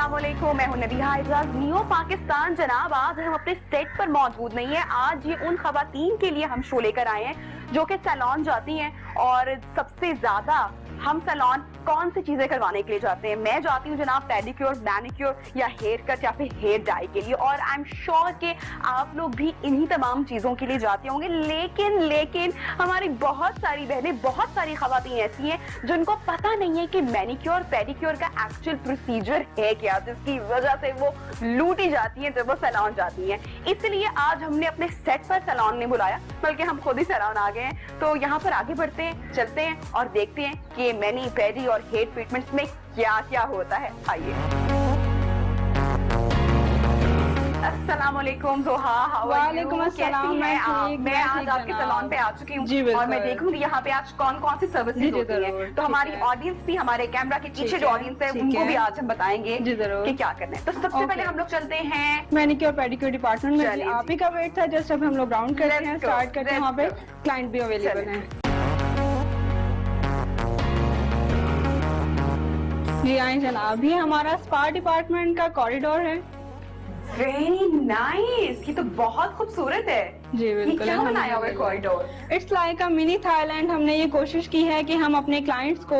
अस्सलामुअलैकुम, मैं हूं नबीहा एजाज नियो पाकिस्तान। जनाब, आज हम अपने सेट पर मौजूद नहीं है। आज ये उन खवातीन के लिए हम शो लेकर आए हैं जो कि सैलून जाती हैं, और सबसे ज्यादा हम सैलून कौन सी चीजें करवाने के लिए जाते हैं। मैं जाती हूँ जनाब पेडिक्योर, मैनिक्योर या हेयर कट या फिर हेयर डाई के लिए, और आई एम श्योर कि आप लोग भी इन्हीं तमाम चीजों के लिए जाते होंगे। लेकिन हमारी बहुत सारी बहनें, बहुत सारी खवातीन ऐसी हैं जिनको पता नहीं है कि मैनिक्योर पेडिक्योर का एक्चुअल प्रोसीजर है क्या, जिसकी वजह से वो लूटी जाती हैं जब वो सैलून जाती हैं। इसलिए आज हमने अपने सेट पर सैलून नहीं बुलाया, बल्कि हम खुद ही सैलून आ गए हैं। तो यहाँ पर आगे बढ़ते हैं, चलते हैं और देखते हैं कि मैनी पेडी और हेयर ट्रीटमेंट्स में क्या क्या होता है। आइए। अस्सलामुअलैकुम ज़ोहा, वालेकुम अस्सलाम। मैं आज आपके सैलून पे आ चुकी हूँ और मैं देखूंगी यहाँ पे आज कौन कौन सी सर्विसेज होती है। तो हमारी ऑडियंस भी, हमारे कैमरा के पीछे जो ऑडियंस है उनको भी आज हम बताएंगे कि क्या करना है। तो सबसे पहले हम लोग चलते हैं मैनिक्योर पेडिक्योर डिपार्टमेंट में। आप ही का वेट था, जस्ट अब हम लोग राउंड कर रहे हैं, स्टार्ट करते हैं। वहाँ पे क्लाइंट भी अवेलेबल है। जी आए जनाब, ये हमारा स्पा डिपार्टमेंट का कॉरिडोर है। वेरी नाइस, ये तो बहुत खूबसूरत है। जी बिल्कुल, क्या बनाया हुआ है corridor? It's like a mini Thailand. हमने ये कोशिश की है कि हम अपने क्लाइंट्स को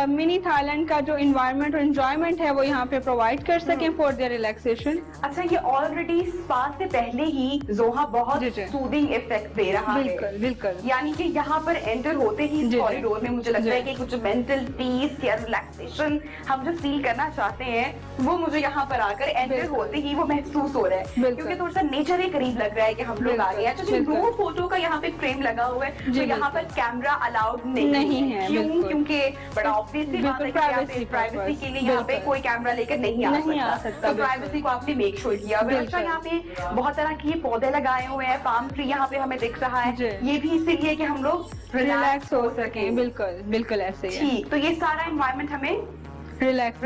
मिनी थाईलैंड का जो इन्वायरमेंट और एंजॉयमेंट है वो यहाँ पे प्रोवाइड कर सकें फॉर देयर रिलैक्सेशन। अच्छा, ये ऑलरेडी स्पा से पहले ही ज़ोहा बहुत सूदिंग इफेक्ट दे रहा है। बिल्कुल बिल्कुल, यानी कि यहाँ पर एंटर होते ही इस कॉरिडोर में मुझे लगता है कि कुछ मेंटल पीस या रिलैक्सेशन हम जो फील करना चाहते हैं वो मुझे यहाँ पर आकर एंटर होते ही वो महसूस हो रहा है, क्योंकि थोड़ा सा नेचर के करीब लग रहा है कि हम लोग आ गए। अच्छा, जो दो फोटो का यहाँ पे फ्रेम लगा हुआ है, तो यहाँ पर कैमरा अलाउड नहीं है। क्यों? क्योंकि बड़ा ऑब्वियसली बात है कि प्राइवेसी के लिए यहाँ पे कोई कैमरा लेकर नहीं आ सकता। तो प्राइवेसी को आपने मेक श्योर किया। अच्छा, यहाँ पे बहुत तरह के पौधे लगाए हुए हैं, पाम ट्री यहाँ पे हमें दिख रहा है। ये भी इसीलिए कि हम लोग रिलैक्स हो सके। बिल्कुल बिल्कुल ऐसे ही। ठीक, तो ये सारा एनवायरनमेंट हमें रिलैक्स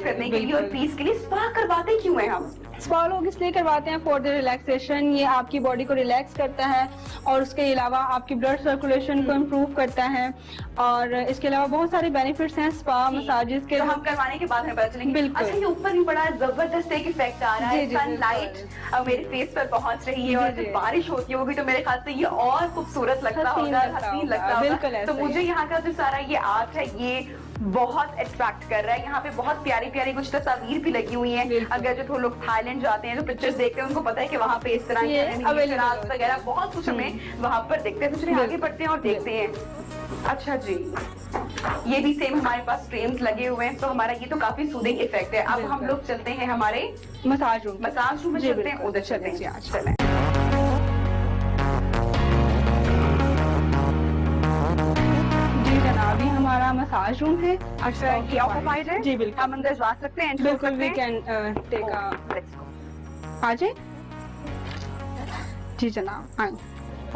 करने के लिए और पीस के लिए स्पा करवाते क्यों है हम? स्पा लोग इसलिए करवाते हैं फॉर द रिलैक्सेशन। ये आपकी बॉडी को रिलैक्स करता है और उसके अलावा आपकी ब्लड सर्कुलेशन को इम्प्रूव करता है, और इसके अलावा बहुत सारे बेनिफिट्स हैं स्पा मसाजेस के। तो हम करवाने के बाद हमें पता चलेंगे। बिल्कुल। अच्छा, ये ऊपर भी बड़ा जबरदस्त एक इफेक्ट आ रहा है, सनलाइट मेरे फेस पर पहुंच रही है और जब बारिश होती है वो भी, तो मेरे ख्याल से ये और खूबसूरत लगता होगा, हसीन लगता होगा। तो मुझे यहाँ का जो सारा ये आर्ट है ये बहुत अट्रैक्ट कर रहा है। यहाँ पे बहुत प्यारी प्यारी कुछ तस्वीर भी लगी हुई हैं। अगर जो लोग थाईलैंड जाते हैं तो पिक्चर्स देखते हैं, उनको पता है कि वहाँ पे इस तरह के वगैरह बहुत कुछ हमें वहाँ पर देखते हैं। तो चलिए आगे बढ़ते हैं और देखते हैं। अच्छा जी, ये भी सेम हमारे पास फ्रेम्स लगे हुए हैं, तो हमारा ये तो काफी सूदिंग इफेक्ट है। अब हम लोग चलते हैं हमारे मसाज रूम में चलते हैं, उधर चलते हैं। चलें। अभी हमारा मसाज रूम है। अच्छा, ये ऑक्यूपाइड है? जी बिल्कुल, हम अंदर जा सकते हैं। बिल्कुल, वी कैन टेक आ जाए। जी जनाब, आए।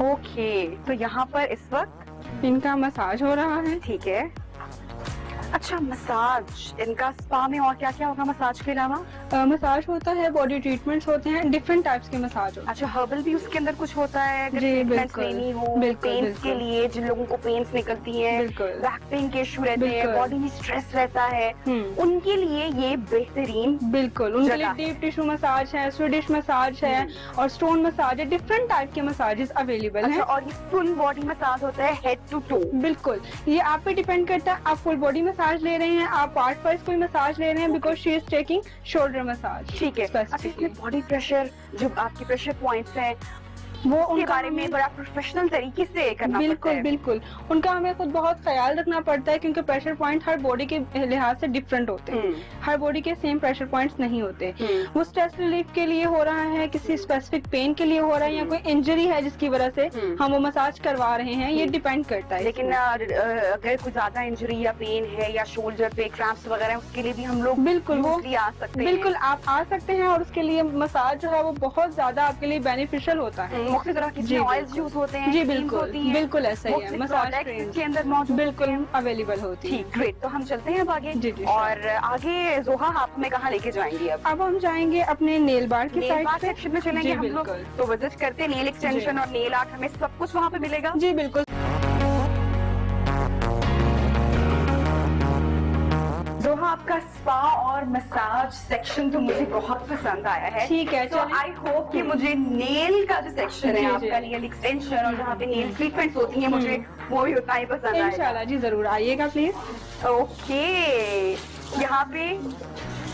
ओके, तो यहाँ पर इस वक्त इनका मसाज हो रहा है। ठीक है। अच्छा, मसाज इनका स्पा में और क्या क्या होगा मसाज के अलावा? मसाज होता है, बॉडी ट्रीटमेंट्स होते हैं, डिफरेंट टाइप्स के मसाज होते हैं। अच्छा, हर्बल भी उसके अंदर कुछ होता है? जी बिल्कुल, पेन्स के लिए, जिन लोगों को पेन्स निकलती है, बैक पेन के इशू रहते हैं, बॉडी में स्ट्रेस रहता है, उनके लिए ये बेहतरीन। बिल्कुल, उनके लिए डीप टिश्यू मसाज है, स्वीडिश मसाज है और स्टोन मसाज है। डिफरेंट टाइप के मसाजेस अवेलेबल हैं। और ये फुल बॉडी मसाज होता है, हेड टू टो? बिल्कुल, ये आप पे डिपेंड करता है। आप फुल बॉडी मसाज ले रहे हैं, आप पार्ट वाइज कोई मसाज ले रहे हैं, because she is taking shoulder massage. ठीक है। अच्छा, इसमें बॉडी प्रेशर, जो आपके प्रेशर पॉइंट्स हैं, वो उनके बारे में बड़ा प्रोफेशनल तरीके से करना पड़ता है। बिल्कुल, उनका हमें खुद बहुत ख्याल रखना पड़ता है, क्योंकि प्रेशर पॉइंट हर बॉडी के लिहाज से डिफरेंट होते हैं। हर बॉडी के सेम प्रेशर पॉइंट्स नहीं होते। वो स्ट्रेस रिलीफ के लिए हो रहा है, किसी स्पेसिफिक पेन के लिए हो रहा है, या कोई इंजरी है जिसकी वजह से हम वो मसाज करवा रहे हैं, ये डिपेंड करता है। लेकिन अगर कोई ज्यादा इंजरी या पेन है या शोल्डर पे क्रैम्प्स वगैरह, उसके लिए भी हम लोग बिल्कुल वो आ सकते हैं। बिल्कुल, आप आ सकते हैं, और उसके लिए मसाज जो है वो बहुत ज्यादा आपके लिए बेनिफिशियल होता है। मुख्तलिफ तरह की ऑयल्स यूज होते हैं? जी बिल्कुल, बिल्कुल ऐसा ही है। मसाज के अंदर मौजूद बिल्कुल अवेलेबल होती है। ठीक, ग्रेट। तो हम चलते हैं अब आगे। जी, और आगे ज़ोहा आप हमें कहाँ लेके जाएंगी? अब हम जाएंगे अपने नेल बार की साइड सेक्शन में चलेंगे हम लोग। तो विजिट करते हैं नेल एक्सटेंशन और नेल आर्ट, हमें सब कुछ वहाँ पे मिलेगा? जी बिल्कुल। ज़ोहा, आप आपका स्पा और मसाज सेक्शन तो मुझे बहुत पसंद आया है। ठीक है, तो आई होप कि मुझे नेल का जो सेक्शन है आपका, नेल एक्सटेंशन और जहाँ पे नेल ट्रीटमेंट्स होती हैं, मुझे वो भी उतना ही पसंद आएगा। इंशाल्लाह जी, जरूर आइएगा प्लीज। ओके, यहाँ पे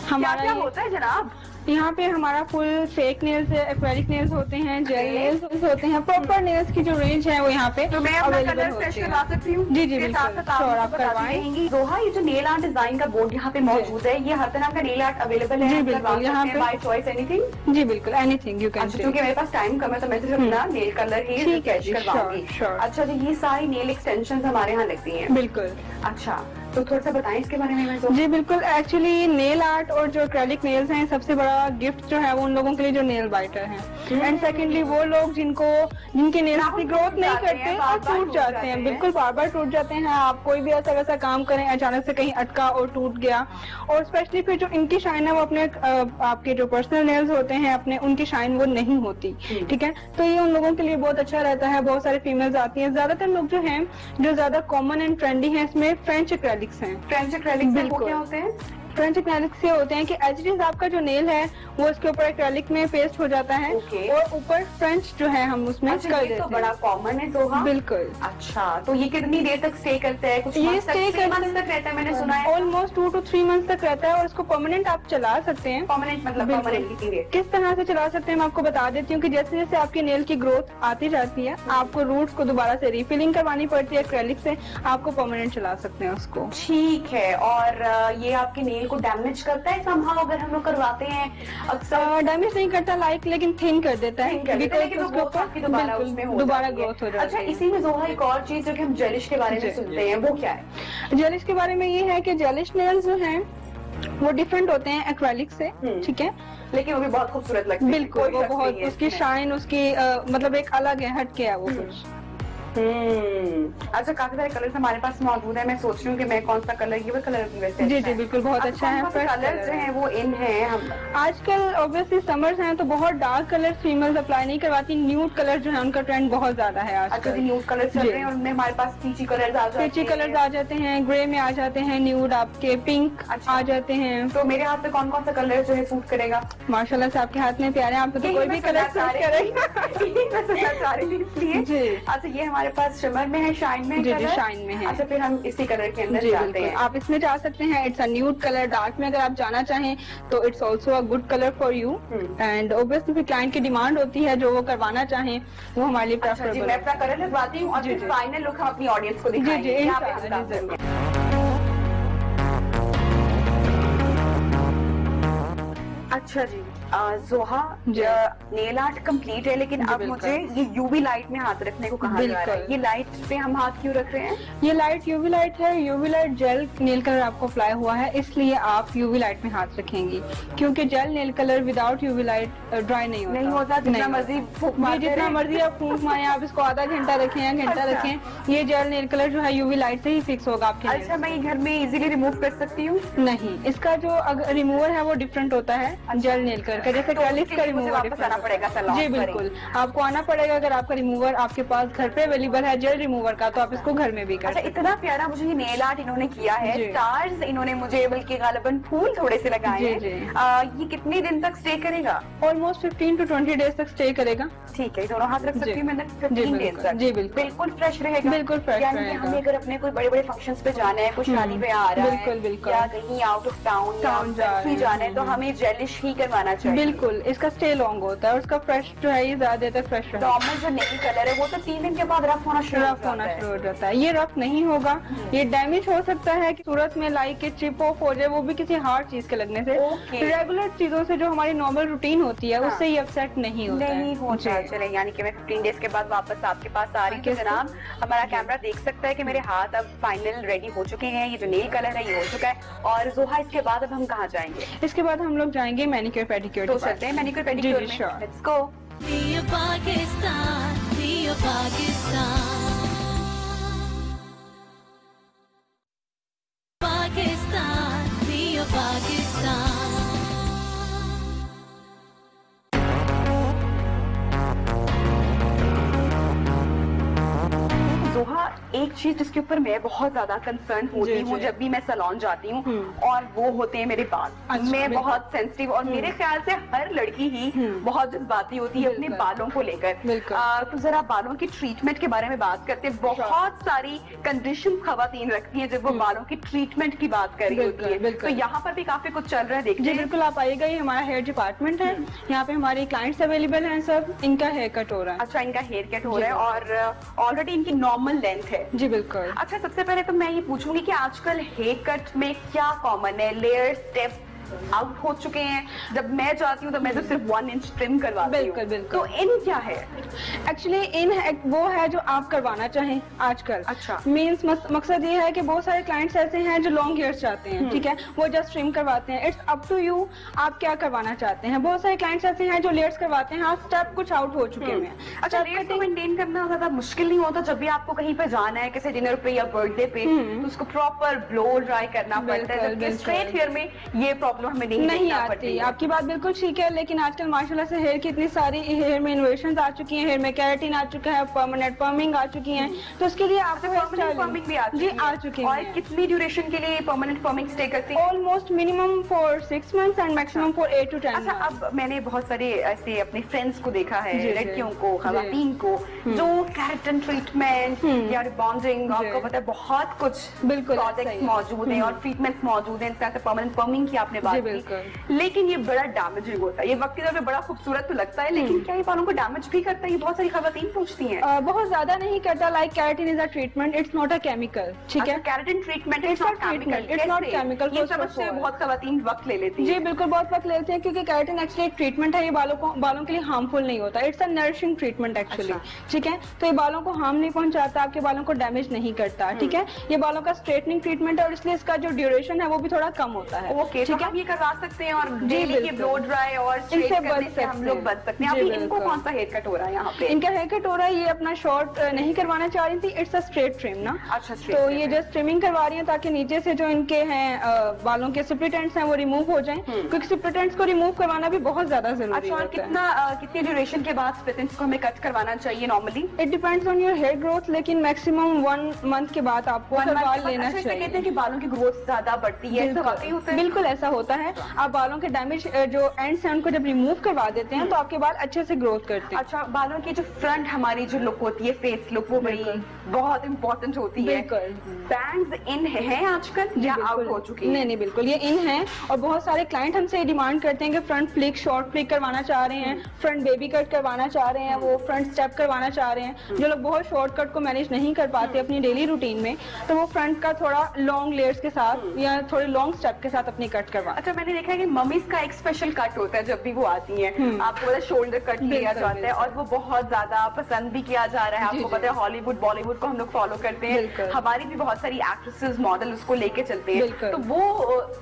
हमारा क्या होता है जनाब? यहाँ पे हमारा फुल फेक नेल्स है, एक्रेलिक नेल्स होते हैं, जेल नेल्स होते हैं, प्रॉपर नेल्स की जो रेंज है वो यहाँ पे तो मैं अपना कलर सेट करवा सकती हूँ? जी जी बिल्कुल, श्योर आप करवाएंगी। जोहा, ये जो नेल आर्ट डिजाइन का बोर्ड यहाँ पे मौजूद है, ये हर तरह का नेल आर्ट अवेलेबल है? जी बिल्कुल, यहाँ पे बाय चॉइस एनीथिंग? जी बिल्कुल, एनीथिंग यू कैन। क्योंकि मेरे पास टाइम कम है तो मैं सिर्फ अपना नेल कलर ही कैच करवाऊंगी। अच्छा जी, ये सारी नेल एक्सटेंशन हमारे यहाँ लगती है? बिल्कुल। अच्छा, तो थोड़ा सा बताएं इसके बारे में। जी बिल्कुल, एक्चुअली नेल आर्ट और जो एक्रेलिक नेल्स हैं, सबसे बड़ा गिफ्ट जो है वो उन लोगों के लिए जो नेल बाइटर हैं, एंड सेकेंडली वो लोग जिनके नेल्स की ग्रोथ नहीं करते और टूट जाते हैं, बिल्कुल बार बार टूट जाते हैं। आप कोई भी ऐसा वैसा काम करें, अचानक से कहीं अटका और टूट गया, और स्पेशली फिर जो इनकी शाइन है वो अपने आपके जो पर्सनल नेल्स होते हैं अपने, उनकी शाइन वो नहीं होती। ठीक है, तो ये उन लोगों के लिए बहुत अच्छा रहता है। बहुत सारी फीमेल्स आती हैं, ज्यादातर लोग जो हैं, जो ज्यादा कॉमन एंड ट्रेंडी हैं इसमें फ्रेंच एक्रेलिक्स हैं। फ्रेंच एक्रेलिक वो क्या होते हैं? फ्रेंच एक्रेलिक से होते हैं कि एज इट इज आपका जो नेल है वो इसके ऊपर एक्रेलिक में पेस्ट हो जाता है, और ऊपर फ्रेंच जो है हम उसमें कर देते हैं। तो बड़ा कॉमन है तो हाँ बिल्कुल। अच्छा, तो ये कितनी देर तक स्टे करता है? कुछ ये स्टे तक रहता है, मैंने सुना है। ऑलमोस्ट 2 to 3 मंथ तक रहता है, और इसको परमानेंट आप चला सकते हैं। परमानेंट मतलब परमानेंट किस तरह से चला सकते हैं मैं आपको बता देती हूँ कि जैसे जैसे आपकी नेल की ग्रोथ आती जाती है, आपको रूट्स को दोबारा से रिफिलिंग करवानी पड़ती है एक्रेलिक से, आपको परमानेंट चला सकते हैं उसको। ठीक है, और ये आपके नेल को डैमेज करता है somehow अगर हम लोग करवाते हैं? अक्सर डैमेज नहीं करता लाइक, लेकिन थिन कर देता है, दोबारा ग्रोथ हो जाती है। अच्छा, इसी में जोहा एक और चीज जो कि हम जेलिश के बारे में सुनते हैं, वो क्या है? जेलिश के बारे में ये है कि जेलिश नेल्स जो हैं वो डिफरेंट होते हैं एक्रेलिक से। ठीक है, लेकिन वो भी बहुत खूबसूरत लगती है। बिल्कुल, वो बहुत, उसकी शाइन, उसकी मतलब एक अलग है, हटके है वो कुछ। अच्छा, काफी सारे कलर्स हमारे पास मौजूद है। मैं सोच रही हूँ कि मैं कौन सा कलर, ये कलर वैसे जी जी बिल्कुल, बहुत अच्छा है। कलर जो है वो इन है। आजकल ऑब्वियसली समर्स हैं तो बहुत डार्क कलर फीमेल्स अप्लाई नहीं करवाती। न्यूड कलर जो है उनका ट्रेंड बहुत ज्यादा है आजकल। न्यूड कलर चल रहे हैं, उनमें हमारे पास पीची कलर्स आ जाते हैं, ग्रे में आ जाते हैं, न्यूड आपके पिंक आ जाते हैं। तो मेरे हाथ पे कौन कौन सा कलर जो है सूट करेगा? माशाल्लाह से आपके हाथ में प्यारे, आपको तो कोई भी कलर सूट करेगा। अच्छा, ये हमारे पास शिमर में है, शाइन में? जी जी, शाइन में है। अच्छा, फिर हम इसी कलर के अंदर जाते हैं। आप इसमें जा सकते हैं, it's a nude colour. Dark में अगर आप जाना चाहें तो it's also a good colour for you, and obviously फिर क्लाइंट की डिमांड होती है, जो वो करवाना चाहें वो हमारे लिए प्रेफरेबल। मैं अपना कलर लगवाती हूँ और फिर फाइनल लुक हम अपनी ऑडियंस को दिखाएंगे। अच्छा जी, जोहा, नेल आर्ट कंप्लीट है, लेकिन अब मुझे ये यूवी लाइट में हाथ रखने को कहा जा रहा है। ये लाइट पे हम हाथ क्यों रख रहे हैं? ये लाइट यूवी लाइट है। UV light jail nail colour आपको अप्लाई हुआ है, इसलिए आप यूवी लाइट में हाथ रखेंगी, क्योंकि jail nail colour without UV light dry नहीं होता। जितना मर्जी आप फूंक मारें, आप इसको आधा घंटा रखें या घंटा रखें, ये जेल नेल कलर जो है यूवी लाइट से ही फिक्स होगा आपके। अच्छा, मैं ये घर में इजीली रिमूव कर सकती हूँ? नहीं, इसका जो रिमूवर है वो डिफरेंट होता है जेल नेल कलर का, जैसे एक्रेलिक का रिमूवर आना पड़ेगा सैलून। जी बिल्कुल, आपको आना पड़ेगा। अगर आपका रिमूवर आपके पास घर पे अवेलेबल है जेल रिमूवर का, तो आप इसको घर में भी कर सकते हैं। इतना प्यारा मुझे ये नेल आर्ट इन्होंने किया है, स्टार्स इन्होंने मुझे बल्कि गालिबन फूल थोड़े से लगाए हैं। ये कितने दिन तक स्टे करेगा? ऑलमोस्ट 15 to 20 डेज तक स्टे करेगा। ठीक है, दोनों हाथ रख सकती हूँ मैं 15 डेज तक? जी बिल्कुल, बिल्कुल फ्रेश रहेगा। बिल्कुल फ्रेश रहेगा। हमें अगर अपने कोई बड़े बड़े फंक्शंस पे जाना है, कुछ शादी पे आ रहा है, बिल्कुल बिल्कुल, या कहीं आउट ऑफ टाउन जाना है, तो हमें जेलिश ही करवाना चाहिए। बिल्कुल, इसका स्टे लॉन्ग होता है और उसका फ्रेश जो है ये ज्यादा देर तक फ्रेश रहता है। नॉर्मल जो नेल कलर है वो तो 3 दिन के बाद रफ होना शुरू हो जाता है। ये रफ नहीं होगा, ये डैमेज हो सकता है कि सूरत में लाइक के चिप ऑफ हो जाए, वो भी किसी हार्ड चीज के लगने से। रेगुलर चीजों से जो हमारी नॉर्मल रूटीन होती है उससे ये अपसेट नहीं होता। चले, यानी कि मैं 15 डेज के बाद वापस आपके पास आ रही हूँ। जनाब, हमारा कैमरा देख सकता है कि मेरे हाथ अब फाइनल रेडी हो चुके हैं। ये जो नेल कलर है ये हो चुका है। और जोहा, इसके बाद अब हम कहाँ जाएंगे? इसके बाद हम लोग जाएंगे मैनिक्योर पेडिक्योर। तो चलते हैं मैनिक्योर पेडिक्योर में। Let's go. पाकिस्तान, पाकिस्तान, पाकिस्तान। जोहा, एक चीज जिसके ऊपर मैं बहुत ज्यादा कंसर्न होती हूँ जब भी मैं सैलून जाती हूँ, और वो होते हैं मेरे बाल। मैं बहुत सेंसिटिव, और मेरे ख्याल से हर लड़की ही बहुत जज्बाती होती है अपने बालों को लेकर। तो जरा बालों की ट्रीटमेंट के बारे में बात करते हैं। बहुत सारी कंडीशन खवातीन रखती हैं जब वो बालों की ट्रीटमेंट की बात कर रही होती है, तो यहाँ पर भी काफी कुछ चल रहा है। देखिए बिल्कुल, आप आइएगा, ये हमारा हेयर डिपार्टमेंट है, यहाँ पे हमारे क्लाइंट्स अवेलेबल हैं, सब इनका हेयर कट हो रहा है। अच्छा, इनका हेयर कट हो रहा है और ऑलरेडी इनकी नॉर्मल लेंथ है। जी बिल्कुल। अच्छा, सबसे पहले तो मैं ये पूछूंगी कि आजकल हेयर कट में क्या कॉमन है? लेयर, स्टेप आउट हो चुके हैं। जब मैं जाती हूँ तो मैं तो सिर्फ 1 इंच ट्रिम करवाती हूँ। बिल्कुल। तो इन क्या है? एक्चुअली इन वो है जो आप करवाना चाहें आजकल। अच्छा। मीन्स मकसद ये है कि बहुत सारे क्लाइंट्स ऐसे हैं जो लॉन्ग हेयर्स चाहते हैं, ठीक है, वो जस्ट ट्रिम करवाते हैं। इट्स अप टू यू, आप क्या करवाना चाहते हैं। बहुत सारे क्लाइंट्स ऐसे हैं जो लेयर्स करवाते हैं, आप स्टेप कुछ आउट हो चुके हैं। अच्छा, लेयर्स को मेंटेन करना ज्यादा मुश्किल नहीं होता? जब भी आपको कहीं पे जाना है, किसी डिनर पे या बर्थडे पे, तो उसको प्रॉपर ब्लो ड्राई करना पड़ता है, जबकि स्ट्रेट हेयर में ये प्रॉब्लम हमें नहीं आती। आपकी बात बिल्कुल ठीक है, लेकिन आजकल माशाल्लाह से हेयर की इतनी सारी हेयर में इनोवेशंस आ चुकी हैं, हेयर में केराटिन आ चुका है, परमानेंट पर्मिंग आ चुकी है, तो उसके लिए आपको परमानेंट पर्मिंग भी आ चुकी है। और कितनी ड्यूरेशन के लिए परमानेंट पर्मिंग स्टे करती है? Almost minimum for 6 months and maximum for 8 to 10 अच्छा, अब मैंने बहुत सारे ऐसे अपने फ्रेंड्स को देखा है, लड़कियों को, खवातीन को, जो केराटिन ट्रीटमेंट या रिबॉन्डिंग, आपको पता है बहुत कुछ बिल्कुल प्रोडक्ट्स मौजूद हैं और ट्रीटमेंट्स मौजूद हैं। इसके परमानेंट पर्मिंग की आपने बात की, लेकिन ये बड़ा डैमेजिंग होता है। ये वक्त के दौर पे बड़ा खूबसूरत तो लगता है, लेकिन क्या ये बालों को डैमेज भी करता है? ये बहुत सारी खवातीन पूछती हैं। बहुत ज्यादा नहीं करता। Like keratin is a treatment, it's not a chemical, ठीक है। Keratin treatment it's not chemical. ये समझते हुए बहुत खवातीन वक्त ले लेती हैं। जी बिल्कुल, बहुत वक्त लेते हैं, क्योंकि केराटिन एक्चुअली एक ट्रीटमेंट है, ये बालों के लिए हार्मफुल नहीं होता। It's a nourishing treatment actually, ठीक है। तो ये बालों को हार्म नहीं पहुंचाता, आपके बालों को डैमेज नहीं करता, ठीक है। ये बालों का स्ट्रेटनिंग ट्रीटमेंट है और इसलिए इसका जो ड्यूरेशन है वो भी थोड़ा कम होता है। ओके, ठीक है, ये करवा सकते हैं और डेली के ब्लो ड्राई और स्ट्रेट करने से हम लोग बच सकते हैं। अभी इनको कौन सा हेयर कट हो रहा है यहाँ पे? इनका हेयर कट हो रहा है, ये अपना शॉर्ट नहीं करवाना चाह रही थी, इट्स अ स्ट्रेट ट्रिम ना। अच्छा, तो ये जस्ट ट्रिमिंग करवा रही है ताकि नीचे से जो इनके हैं बालों के स्प्लिट एंड्स हैं वो रिमूव हो जाएं, क्योंकि स्प्लिट एंड्स को रिमूव करवाना भी बहुत ज्यादा जरूरी है। कितनी ड्यूरेशन के बाद स्प्लिट एंड्स को हमें कट करवाना चाहिए normally? It depends on your hair growth, लेकिन मैक्सिमम 1 मंथ के बाद आपको करवा लेना चाहिए। कहते हैं कि बालों की ग्रोथ ज्यादा बढ़ती है, ऐसा वाकई होता है? बिल्कुल ऐसा होता है। आप बालों के डैमेज जो एंड्स हैं उनको जब रिमूव करवा देते हैं तो आपके बाल अच्छे से ग्रोथ करते हैं। अच्छा, बालों की जो फ्रंट हमारी जो लुक होती है, फेस लुक, वो बड़ी बहुत इंपॉर्टेंट होती है। बैंग्स इन है आजकल या आउट हो चुकी है? नहीं, बिल्कुल ये इन है, और बहुत सारे क्लाइंट हमसे डिमांड करते हैं कि फ्रंट फ्लिक, शॉर्ट फ्लिक करवाना चाह रहे हैं, फ्रंट बेबी कट करवाना चाह रहे हैं, वो फ्रंट स्टेप करवाना चाह रहे हैं। जो लोग बहुत शॉर्ट कट को मैनेज नहीं कर पाते अपनी डेली रूटीन में, तो वो फ्रंट का थोड़ा लॉन्ग लेयर्स के साथ या थोड़े लॉन्ग स्टेप के साथ अपनी कट करवा। अच्छा, मैंने देखा है कि मम्मीज का एक स्पेशल कट होता है जब भी वो आती हैं, आपको शोल्डर कट किया जाता है और वो बहुत ज्यादा पसंद भी किया जा रहा है। आपको पता है हॉलीवुड, बॉलीवुड को हम लोग फॉलो करते हैं, हमारी भी बहुत सारी एक्ट्रेसेस, मॉडल उसको लेके चलते हैं, तो वो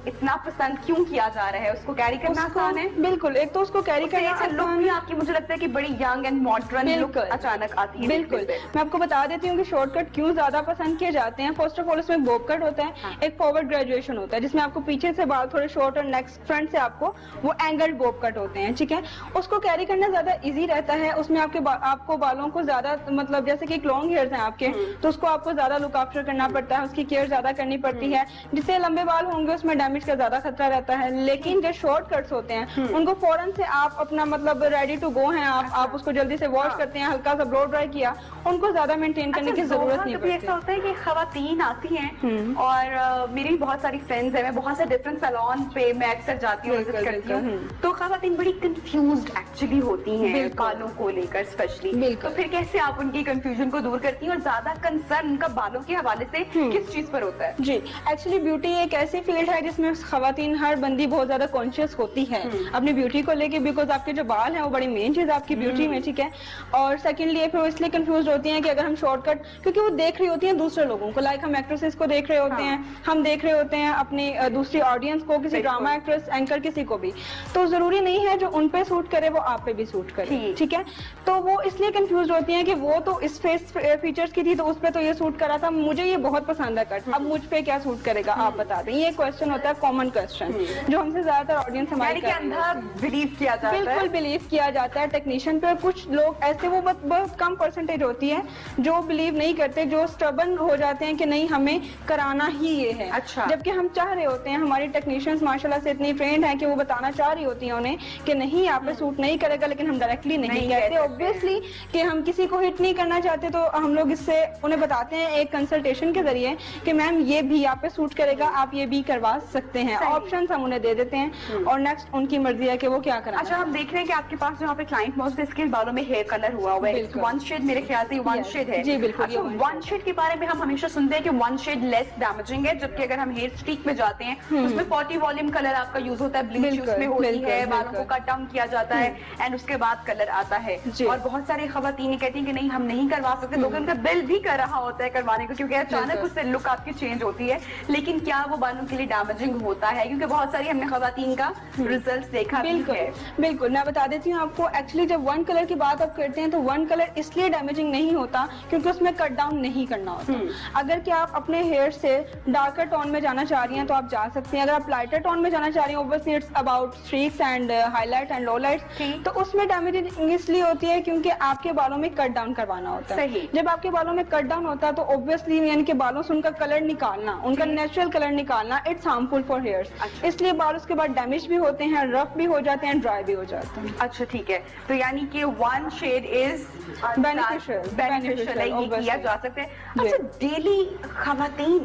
इतना पसंद क्यों किया जा रहा है? उसको कैरी करना आसान है? बिल्कुल, एक तो उसको कैरी करना लुक भी आपकी मुझे लगता है कि बड़ी यंग एंड मॉडर्न लुक अचानक आती है। बिल्कुल, मैं आपको बता देती हूँ कि शॉर्टकट क्यों ज्यादा पसंद किए जाते हैं। फर्स्ट ऑफ ऑल उसमें बॉब कट होता है, एक फॉरवर्ड ग्रेजुएशन होता है जिसमें आपको पीछे से बाल थोड़े शॉर्ट और नेक्स्ट फ्रंट से आपको वो एंगल्ड बॉब कट होते हैं, ठीक है। उसको कैरी करना ज्यादा इजी रहता है, उसमें आपको बालों को ज्यादा, मतलब जैसे कि लॉन्ग हेयर्स हैं आपके, तो उसको आपको ज्यादा लुक आफ्टर करना पड़ता है, उसकी केयर ज्यादा करनी पड़ती है। जिससे लंबे बाल होंगे उसमें डैमेज का ज्यादा खतरा रहता है। लेकिन जो शॉर्ट कट्स होते हैं उनको फौरन से आप अपना मतलब रेडी टू गो हैं, आप उसको जल्दी से वॉश करते हैं, हल्का सा ब्लो ड्राई किया, उनको ज्यादा मेंटेन करने की जरूरत नहीं पड़ती। ऐसा होता है कि खवातीन आती हैं और मेरी बहुत सारी फ्रेंड्स हैं, मैं बहुत से डिफरेंट सैलून पे मैं अक्सर जाती हूँ, विजिट करती हूँ, तो खवातीन बड़ी कंफ्यूज्ड एक्चुअली होती हैं बालों को लेकर स्पेशली। तो फिर कैसे आप उनकी कंफ्यूजन को दूर करती हैं और ज्यादा कंसर्न उनका बालों के हवाले से किस चीज पर होता है? जी, एक्चुअली ब्यूटी एक ऐसी फील्ड है जिसमें खवातीन हर बंदी बहुत ज्यादा कॉन्शियस होती है अपनी ब्यूटी को लेके, बिकॉज आपके जो बाल हैं वो बड़ी मेन चीज आपकी ब्यूटी में, ठीक है। और सेकेंडली फिर इसलिए कंफ्यूज होती हैं कि अगर हम शॉर्टकट, क्योंकि वो देख रही होती हैं दूसरे लोगों को, लाइक हम एक्ट्रेसेस को देख रहे होते हैं, हम देख रहे होते हैं अपनी दूसरी ऑडियंस को, किसी किसी ड्रामा एक्ट्रेस, एंकर, किसी को भी, तो जरूरी नहीं है जो उन पे सूट करे वो आप पे भी सूट करे, ठीक है। तो वो इसलिए कंफ्यूज होती हैं कि वो तो इस फेस फीचर्स की थी तो उस पे तो ये सूट करा था, मुझे ये बहुत पसंद है कट, अब मुझ पे क्या सूट करेगा आप बता दें। ये क्वेश्चन होता है कॉमन क्वेश्चन जो हमसे ज्यादातर ऑडियंस हमारी बिलीव किया जाता है, बिल्कुल बिलीव किया जाता है टेक्नीशियन पे। कुछ लोग ऐसे, वो बहुत कम परसेंटेज होती है जो बिलीव नहीं करते, जो स्टबर्न हो जाते हैं कि नहीं हमें कराना ही ये है। अच्छा। जबकि हम चाह रहे होते हैं, हमारी टेक्नीशियंस माशाल्लाह से इतनी ट्रेंड है कि वो बताना चाह रही होती है उन्हें कि नहीं यहाँ पे सूट नहीं करेगा, लेकिन हम डायरेक्टली नहीं कहते ऑब्वियसली कि हम किसी को हिट नहीं करना चाहते। तो हम लोग इससे उन्हें बताते हैं एक कंसल्टेशन के जरिए कि मैम ये भी आप पे सूट करेगा, आप ये भी करवा सकते हैं, ऑप्शंस हम उन्हें दे देते हैं और नेक्स्ट उनकी मर्जी है कि वो क्या कराना। अच्छा, हम देख रहे हैं कि आपके पास जो यहाँ पे क्लाइंट मौजूद है, इसके बालों में हेयर कलर हुआ है, वन शेड, मेरे ख्याल से वन शेड है। जी बिल्कुल। अच्छा, वन शेड के बारे में हम हमेशा सुनते हैं कि वन शेड लेस डैमेजिंग है, जबकि अगर हम हेयर स्ट्रीक में जाते हैं उसमें 40 वॉल्यूम कलर आपका यूज होता है, ब्लीच उसमें होती है, बालों को कट डाउन किया जाता है एंड उसके बाद कलर आता है। और बहुत सारी खवातीन कहती हैं कि नहीं हम नहीं करवा सकते, लोग उनका बिल भी कर रहा होता है करवाने को क्योंकि अचानक उससे लुक आपकी चेंज होती है, लेकिन क्या वो बालों के लिए डैमेजिंग होता है? क्योंकि बहुत सारी हमने खवातीन का रिजल्ट देखा भी है। बिल्कुल, मैं बता देती हूँ आपको। एक्चुअली जब वन कलर की बात आप करते हैं तो वन कलर इसलिए डैमेजिंग नहीं होता क्योंकि उसमें कट डाउन नहीं करना होता। अगर क्या आप अपने हेयर से डार्कर टोन में जाना चाह रही हैं तो आप जा सकते हैं। अगर आप लाइटर टोन में जाना चाह रही हैं, obviously it's about streaks and highlight and low lights, तो उसमें डैमेजिंग इसलिए होती है क्योंकि आपके बालों में कट डाउन करवाना होता है। जब आपके बालों में कट डाउन होता है तो ऑब्वियसली यानी कि बालों से उनका कलर निकालना, उनका नेचुरल कलर निकालना, इट्स हार्मफुल फॉर हेयर्स। इसलिए बाल उसके बाद डैमेज भी होते हैं, रफ भी हो जाते हैं, ड्राई भी हो जाते हैं। अच्छा ठीक है, तो यानी कि वन शेड इज बेनिफिशियल है, ये किया जा सकता है। अच्छा, डेली खवातीन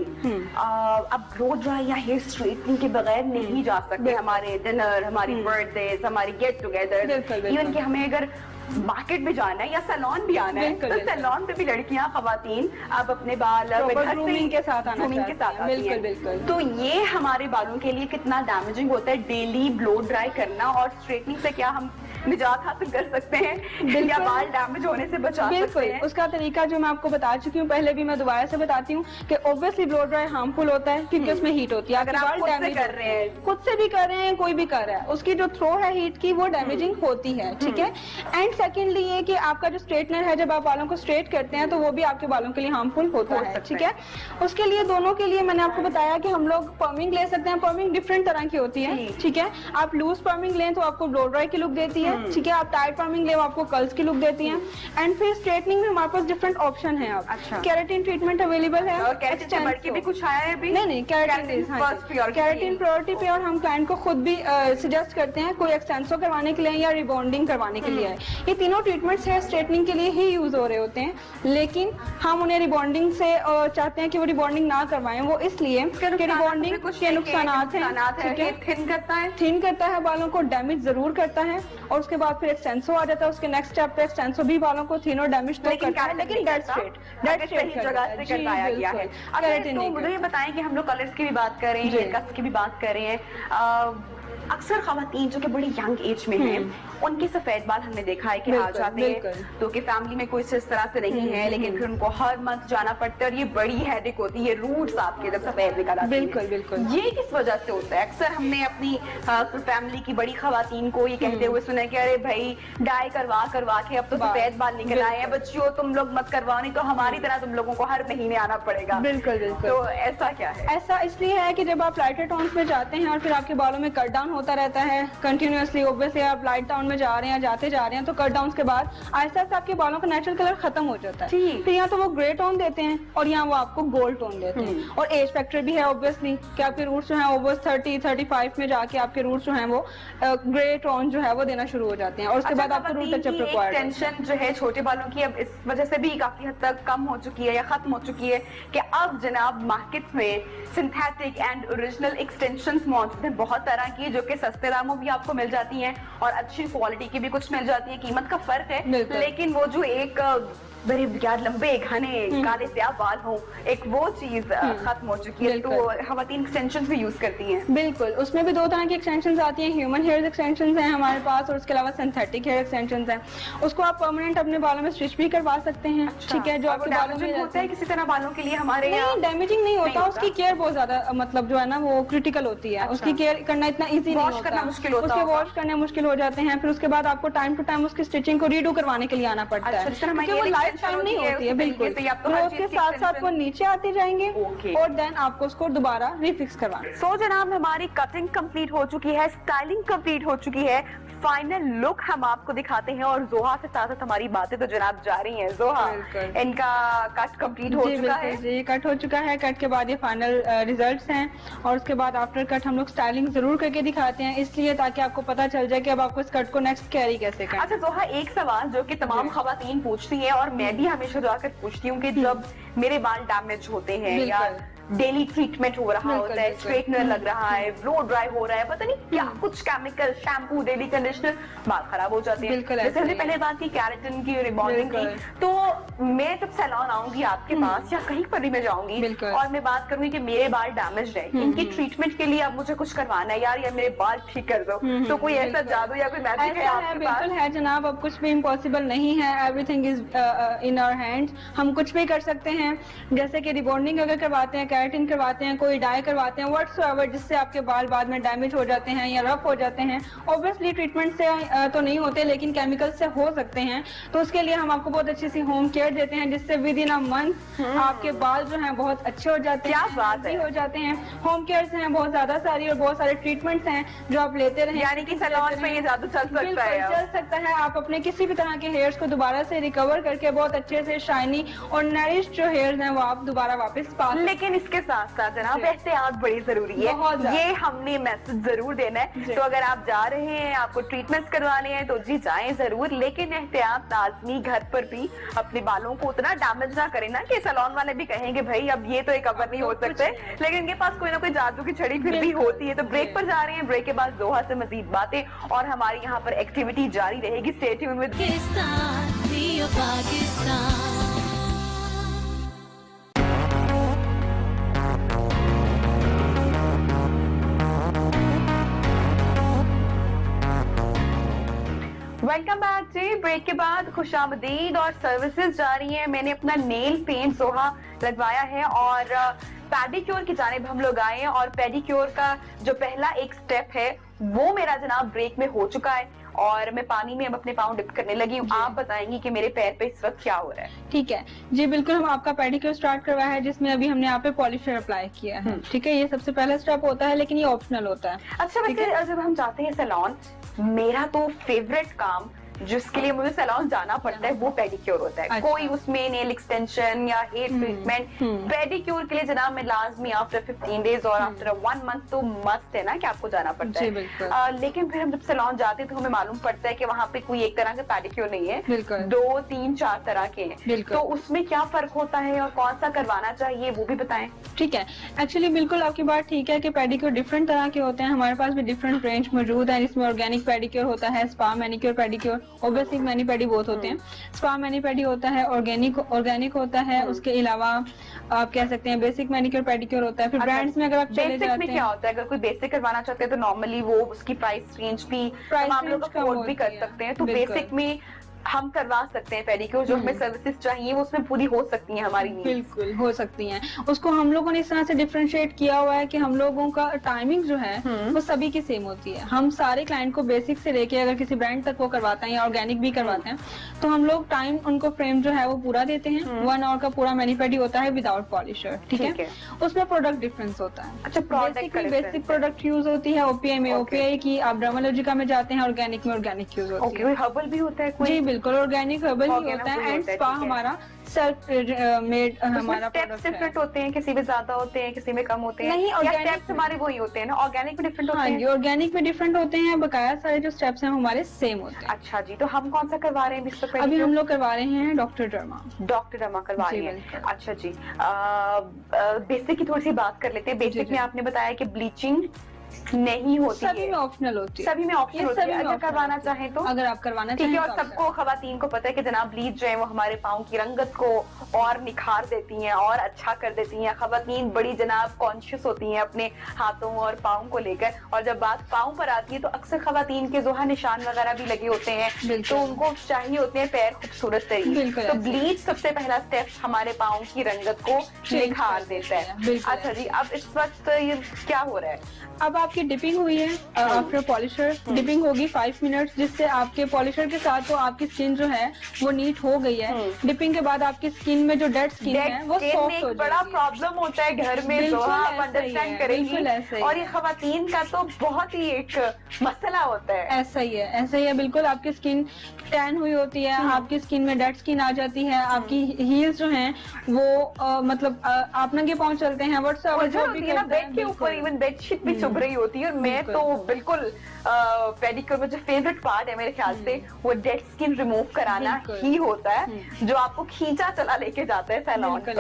अब ब्लो ड्राई या हेयर स्ट्रेटनिंग के बगैर नहीं जा सकते। हमारे डिनर, हमारी बर्थडे, हमारी गेट टुगेदर, इवन कि हमें अगर मार्केट में जाना है या सैलून भी आना है तो सैलून पे भी लड़कियां, खवातीन अब अपने बाल ग्रूमिंग के साथ आना चाहती हैं। बिल्कुल। तो ये हमारे बालों के लिए कितना डैमेजिंग होता है डेली ब्लो ड्राई करना, और स्ट्रेटनिंग से क्या हम निजात हासिल कर सकते हैं या बाल डैमेज होने से बचा सकते हैं? उसका तरीका जो मैं आपको बता चुकी हूँ पहले भी, मैं दोबारा से बताती हूँ कि ऑब्वियसली ब्लो ड्राई हार्मफुल होता है क्योंकि उसमें हीट होती है। अगर आप खुद से कर रहे हैं, खुद से भी कर रहे हैं, कोई भी कर रहा है, उसकी जो थ्रो है हीट की वो डैमेजिंग होती है, ठीक है। एंड सेकेंडली ये कि आपका जो स्ट्रेटनर है, जब आप बालों को स्ट्रेट करते हैं तो वो भी आपके बालों के लिए हार्मफुल होता है, ठीक है। उसके लिए दोनों के लिए मैंने आपको बताया कि हम लोग पर्मिंग ले सकते हैं। पर्मिंग डिफरेंट तरह की होती है, ठीक है। आप लूज पर्मिंग लें तो आपको ब्लो ड्राई की लुक देती है, ठीक है। आप टाइट पर्मिंग ले आपको कर्ल्स की लुक देती हैं। एंड फिर स्ट्रेटनिंग में हमारे पास डिफरेंट ऑप्शन है। अब केराटिन ट्रीटमेंट अवेलेबल है, और केराटिन से बढ़ के भी कुछ आया है अभी? नहीं, केराटिन प्रायोरिटी पे, और हम क्लाइंट को खुद भी सजेस्ट करते हैं, कोई एक्सटेंसो करवाने के लिए या रिबॉन्डिंग करवाने के लिए है। ये तीनों ट्रीटमेंट्स हेयर स्ट्रेटनिंग के लिए ही यूज हो रहे होते हैं, लेकिन हम उन्हें रिबॉन्डिंग से चाहते हैं कि वो रिबॉन्डिंग ना करवाएं। वो इसलिए कि रिबॉन्डिंग के नुकसान है, थिन करता है बालों को, डैमेज जरूर करता है, और उसके बाद फिर एक्सटेंसो आ जाता है। उसके नेक्स्ट स्टेप पे एक्सटेंसो भी बालों को थिन और डैमेज तो करता है, लेकिन डेड स्ट्रेट जगह से करवाया गया है। तो मुझे ये बताएं कि हम लोग कलर्स की भी बात कर रहे हैं, हेयर कट्स की भी बात कर रहे हैं। अक्सर खवातीन जो कि बड़ी यंग एज में हैं, उनके सफेद बाल हमने देखा है कि आ जाते हैं, तो कि फैमिली में कोई इस तरह से नहीं है, लेकिन फिर उनको हर मंथ जाना पड़ता है और ये बड़ी हेडेक होती है, रूट्स आपके जब सफेद निकल आते हैं। बिल्कुल। ये किस वजह से होता है? अक्सर हमने अपनी फैमिली की बड़ी खवातीन को ये कहते हुए सुना है कि अरे भाई डाई करवा के अब तो सफेद बाल निकल आए हैं, बच्चियों तुम लोग मत करवाओ, नहीं तो हमारी तरह तुम लोगों को हर महीने आना पड़ेगा। बिल्कुल। तो ऐसा क्या है? ऐसा इसलिए है कि जब आप लाइटर टोन्स में जाते हैं और फिर आपके बालों में कट डाउन होता रहता है कंटिन्यूअसली, ऑब्वियसली आप लाइट टाउन में जा रहे हैं, जाते जा रहे हैं, तो कट डाउन के बाद आहिस्ता आहिस्ता आपके बालों का नेचुरल कलर खत्म हो जाता है। फिर यहाँ तो वो ग्रे टोन देते हैं और यहाँ वो आपको गोल्ड टोन देते हैं। और एज फैक्टर भी है ऑब्वियसली कि आपके रूट्स जो है ओवर 30-35 में जाके आपके रूट्स जो है वो ग्रे टोन जो है वो देना शुरू हो जाते हैं, और उसके बाद आपको रूट टचअप रिक्वायर्ड है। टेंशन जो है छोटे बालों की अब इस वजह से भी काफी हद तक कम हो चुकी है या खत्म हो चुकी है कि अब जनाब मार्केट में सिंथेटिक एंड ओरिजिनल एक्सटेंशंस मौजूद हैं बहुत तरह की, जो कि सस्ते दामों भी आपको मिल जाती हैं और अच्छी क्वालिटी की भी कुछ मिल जाती है। कीमत का फर्क है, लेकिन वो जो एक बड़े यार लंबे घने काले स्याह बाल हो, एक वो चीज खत्म हो चुकी है। तो खवातीन एक्सटेंशंस भी यूज करती हैं। बिल्कुल, उसमें भी 2 तरह की एक्सटेंशंस आती हैं। ह्यूमन हेयर एक्सटेंशंस हैं हमारे पास और उसके अलावा सिंथेटिक हेयर एक्सटेंशंस हैं। उसको आप परमानेंट अपने बालों में स्टिच भी करवा सकते हैं। ठीक है, जो आपके बालों में होता है किसी तरह बालों के लिए हमारे नहीं डैमेजिंग नहीं होता, उसकी केयर बहुत ज्यादा मतलब जो है ना वो क्रिटिकल होती है। उसकी केयर करना इतना इजी नहीं होता, उसके वॉश करने मुश्किल हो जाते हैं। फिर उसके बाद आपको टाइम टू टाइम उसकी स्टिचिंग को रीडू करवाने के लिए आना पड़ता है, क्योंकि वो लाइफ टाइम नहीं होती है। बिल्कुल, ग्रोथ के साथ साथ वो नीचे आते जाएंगे और देन आपको उसको दोबारा रिफिक्स करवाना। सो जनाब हमारी कटिंग कंप्लीट हो चुकी है, स्टाइलिंग कंप्लीट हो चुकी है, फाइनल लुक हम आपको दिखाते हैं और जोहा के साथ साथ हमारी बातें तो जनाब जारी हैं। जोहा, इनका कट कंप्लीट हो चुका है। जी, कट हो चुका है। कट के बाद ये फाइनल रिजल्ट्स हैं और उसके बाद आफ्टर कट हम लोग स्टाइलिंग जरूर करके दिखाते हैं, इसलिए ताकि आपको पता चल जाए कि अब आपको इस कट को नेक्स्ट कैरी कैसे करना। अच्छा जोहा, एक सवाल जो कि तमाम खवातीन पूछती है और मैं भी हमेशा जाकर पूछती हूँ कि जब मेरे बाल डैमेज होते हैं या डेली ट्रीटमेंट हो रहा होता है, स्ट्रेटनर लग रहा है, ब्लो ड्राई हो रहा है, पता नहीं क्या कुछ केमिकल, शैम्पू, डेली कंडीशनर, बाल खराब हो जाते हैं। जैसे हमने पहले बात की केराटिन की, रिबॉन्डिंग की, तो मैं जब सैलून आऊंगी आपके पास या कहीं पर भी मैं जाऊंगी और मैं बात करूंगी कि मेरे बाल डैमेज है, इनकी ट्रीटमेंट के लिए अब मुझे कुछ करवाना है यार, या मेरे बाल ठीक कर दो, तो कोई ऐसा जादू या कोई मैजिक है आपके पास? बिल्कुल है जनाब, अब कुछ भी इम्पॉसिबल नहीं है, everything is in our hands. हम कुछ भी कर सकते हैं, जैसे कि रिबॉन्डिंग अगर करवाते हैं, केराटिन करवाते हैं, कोई डाई करवाते हैं, व्हाटसोएवर, जिससे आपके बाल बाद में डैमेज हो जाते हैं या रफ हो जाते हैं। ऑब्वियसली ट्रीटमेंट से तो नहीं होते, लेकिन केमिकल से हो सकते हैं, तो उसके लिए हम आपको बहुत अच्छी सी होम केयर देते हैं, जिससे विद इन अ मंथ आपके बाल जो हैं बहुत अच्छे हो जाते हैं। क्या बात है, हो जाते हैं। होम केयर हैं बहुत ज्यादा सारी और बहुत सारे ट्रीटमेंट्स हैं जो आप लेते रहे, यानी कि सैलून में ये जादू चल सकता है। चल सकता है, आप अपने किसी भी तरह के हेयर्स को दोबारा से रिकवर करके बहुत अच्छे से शाइनी और नरिश जो हेयर्स हैं वो आप दोबारा वापस पा। लेकिन इसके साथ साथ जनाब एहतियात बड़ी जरूरी है, ये हमने मैसेज जरूर देना है। तो अगर आप जा रहे हैं, आपको ट्रीटमेंट्स करवाने हैं, तो जी जाएं जरूर, लेकिन एहतियात लाजमी, घर पर भी अपने बालों को उतना डैमेज ना करें ना कि सैलून वाले भी कहेंगे भाई अब ये तो एक कवर नहीं हो सकते, लेकिन इनके पास कोई ना कोई जादू की छड़ी फिर भी होती है। तो ब्रेक पर जा रहे हैं, ब्रेक के बाद जोहा से मजीद बातें और हमारी यहाँ पर एक्टिविटी जारी रहेगी। Stay tune with Pakistan. Welcome back जी। ब्रेक के बाद खुशामदीद और सर्विसेज जारी है। मैंने अपना नेल पेंट जोहा लगवाया है और पेडिक्योर की जानिब हम लोग आए हैं और पेडिक्योर का जो पहला एक स्टेप है वो मेरा जनाब ब्रेक में हो चुका है और मैं पानी में अब अपने पाँव डिप करने लगी हूँ। आप बताएंगी कि मेरे पैर पे इस वक्त क्या हो रहा है? ठीक है जी, बिल्कुल। हम आपका पेडिक्योर स्टार्ट करवाया है, जिसमें अभी हमने यहाँ पे पॉलिशर अप्लाई किया है। ठीक है, ये सबसे पहला स्टेप होता है, लेकिन ये ऑप्शनल होता है। अच्छा, वैसे जब हम जाते हैं सैलून, मेरा तो फेवरेट काम जिसके लिए मुझे सैलून जाना पड़ता है वो पेडिक्योर होता है। अच्छा। कोई उसमें नेल एक्सटेंशन या हेयर ट्रीटमेंट, पेडिक्योर के लिए जनाब मैं लाजमी आफ्टर 15 डेज और आफ्टर 1 मंथ तो मस्ट है ना कि आपको जाना पड़ता है। लेकिन फिर हम जब सैलून जाते हैं तो हमें मालूम पड़ता है कि वहाँ पे कोई एक तरह का पेडिक्योर नहीं है, 2, 3, 4 तरह के हैं। तो उसमें क्या फर्क होता है और कौन सा करवाना चाहिए वो भी बताएं। ठीक है, एक्चुअली बिल्कुल आपकी बात ठीक है कि पेडिक्योर डिफरेंट तरह के होते हैं। हमारे पास भी डिफरेंट रेंज मौजूद है, जिसमें ऑर्गेनिक पेडिक्योर होता है, spa manicure pedicure, obviously mani pedi both होते हैं। स्पा मैनी पेडी होता है, ऑर्गेनिक होता है। उसके अलावा आप कह सकते हैं बेसिक मैनिक्योर पेडिक्योर होता है। फिर ब्रांड्स में अगर आप चले जाते हैं, क्या होता है अगर कोई बेसिक करवाना चाहते हैं तो नॉर्मली वो उसकी प्राइस रेंज भी हम लोग अफोर्ड भी कर सकते हैं। तो बेसिक में हम करवा सकते हैं पेडिक्योर, जो हमें सर्विसेज चाहिए वो उसमें पूरी हो सकती हैं हमारी। बिल्कुल हो सकती हैं। उसको हम लोगों ने इस तरह से डिफरेंशिएट किया हुआ है कि हम लोगों का टाइमिंग जो है वो सभी की सेम होती है। हम सारे क्लाइंट को बेसिक से लेके अगर किसी ब्रांड तक वो करवाते हैं या ऑर्गेनिक भी करवाते हैं तो हम लोग टाइम उनको फ्रेम जो है वो पूरा देते हैं। 1 आवर का पूरा मैनीपेडी होता है विदाउट पॉलिशर। ठीक है, उसमें प्रोडक्ट डिफरेंस होता है। अच्छा, बेसिक प्रोडक्ट यूज होती है ओपीआई में ओपीआई की, आप डर्मालॉजिका में जाते हैं ऑर्गेनिक में ऑर्गेनिक यूज होती है। हर्बल भी होता है जी बिल्कुल, ऑर्गेनिक हर्बल ही होता है। एंड स्पा हमारा सेल्फ मेड हमारा प्रोडक्ट डिफरेंट होते हैं, किसी में ज्यादा होते हैं, किसी में कम होते हैं। नहीं, स्टेप्स हमारे वही होते हैं ना, ऑर्गेनिक में डिफरेंट होते हैं। ऑर्गेनिक में डिफरेंट होते हैं, बकाया सारे जो स्टेप्स हैं हमारे सेम होते हैं। अच्छा जी, तो हम कौन सा करवा रहे हैं? अभी हम लोग करवा रहे हैं डॉक्टर डर्मा करवा रहे हैं। अच्छा जी, बेसिक की थोड़ी सी बात कर लेते हैं। बेसिक में आपने बताया कि ब्लीचिंग, नहीं होती सभी है, में ऑप्शनल होती है, सभी में ऑप्शन होती है। अगर करवाना चाहें तो, अगर आप करवाना ठीक चाहें है। तो और आप सबको खवातीन को पता है कि जनाब ब्लीच जो है वो हमारे पाँव की रंगत को और निखार देती हैं और अच्छा कर देती हैं। खवातीन बड़ी जनाब कॉन्शियस होती हैं अपने हाथों और पाँव को लेकर, और जब बात पाँव पर आती है तो अक्सर खवातीन के जोहा निशान वगैरह भी लगे होते हैं, तो उनको चाहिए होते हैं पैर खूबसूरत तरीके। तो ब्लीच सबसे पहला स्टेप हमारे पाँव की रंगत को निखार देता है। अच्छा जी, अब इस वक्त ये क्या हो रहा है? अब आपकी डिपिंग हुई है आफ्टर पॉलिशर, डिपिंग होगी 5 मिनट्स, जिससे आपके पॉलिशर के साथ तो आपकी स्किन जो है वो नीट हो गई है। डिपिंग के बाद आपकी स्किन में जो डेड स्किन है वो सॉफ्ट हो जाएगी। बड़ा प्रॉब्लम होता है घर में, जो आप अंडरस्टैंड करेंगी, और ये खवातीन का तो बहुत ही एक मसला होता है। ऐसा ही है, ऐसा ही है, बिल्कुल। आपकी स्किन टैन हुई होती है, आपकी स्किन में डेड स्किन आ जाती है, आपकी हील्स जो हैं वो मतलब आप नंगे पाँव चलते हैं, बेड के ऊपर इवन बेडशीट भी चुभ रही होती है। और मैं तो बिल्कुल पेडिक्योर में जो फेवरेट पार्ट है मेरे ख्याल से वो डेड स्किन रिमूव कराना ही होता है, जो आपको खींचा चला लेके जाता है सैलून पर।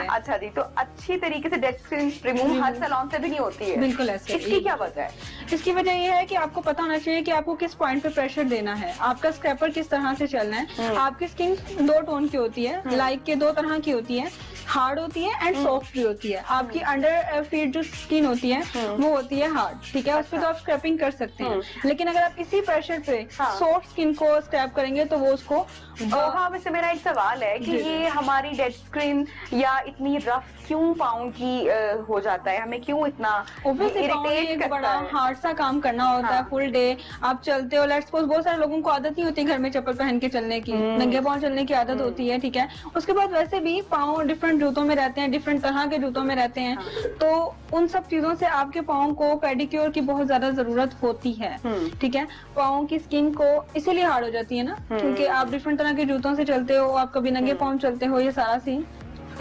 अच्छा जी, तो अच्छी तरीके से डेड स्किन रिमूव हर सैलून से भी नहीं होती है, बिल्कुल ऐसे। इसकी क्या वजह है? इसकी वजह ये है कि आपको पता होना चाहिए कि आपको किस पॉइंट पे प्रेशर देना है, आपका स्क्रैपर किस तरह से चलना है। आपकी स्किन 2 टोन की होती है, लाइक के 2 तरह की होती है, हार्ड होती है एंड सॉफ्ट भी होती है। आपकी अंडर फीट जो स्किन होती है वो होती है हार्ड, ठीक है, उस पर तो आप स्क्रैपिंग कर सकते हैं। लेकिन अगर आप इसी प्रेशर पे सॉफ्ट स्किन को स्क्रैप करेंगे तो वो उसको हाँ, वैसे मेरा एक सवाल है कि ये हमारी डेड स्किन या इतनी रफ क्यों पाँव की हो जाता है, हमें क्यों इतना इरिटेट करता है? हार्ड सा काम करना होता है, फुल डे आप चलते हो। लेट्स सपोज बहुत सारे लोगों को आदत नहीं होती घर में चप्पल पहन के चलने की, नंगे पाँव चलने की आदत होती है, ठीक है। उसके बाद वैसे भी पाँव डिफरेंट जूतों में रहते हैं, डिफरेंट तरह के जूतों में रहते हैं, तो उन सब चीजों से आपके पाँव को पेडिक्योर की बहुत ज्यादा जरूरत होती है, ठीक है। पाँव की स्किन को इसीलिए हार्ड हो जाती है ना, क्योंकि आप डिफरेंट तरह के जूतों से चलते हो, आप कभी नंगे पाँव चलते हो, ये सारा सीन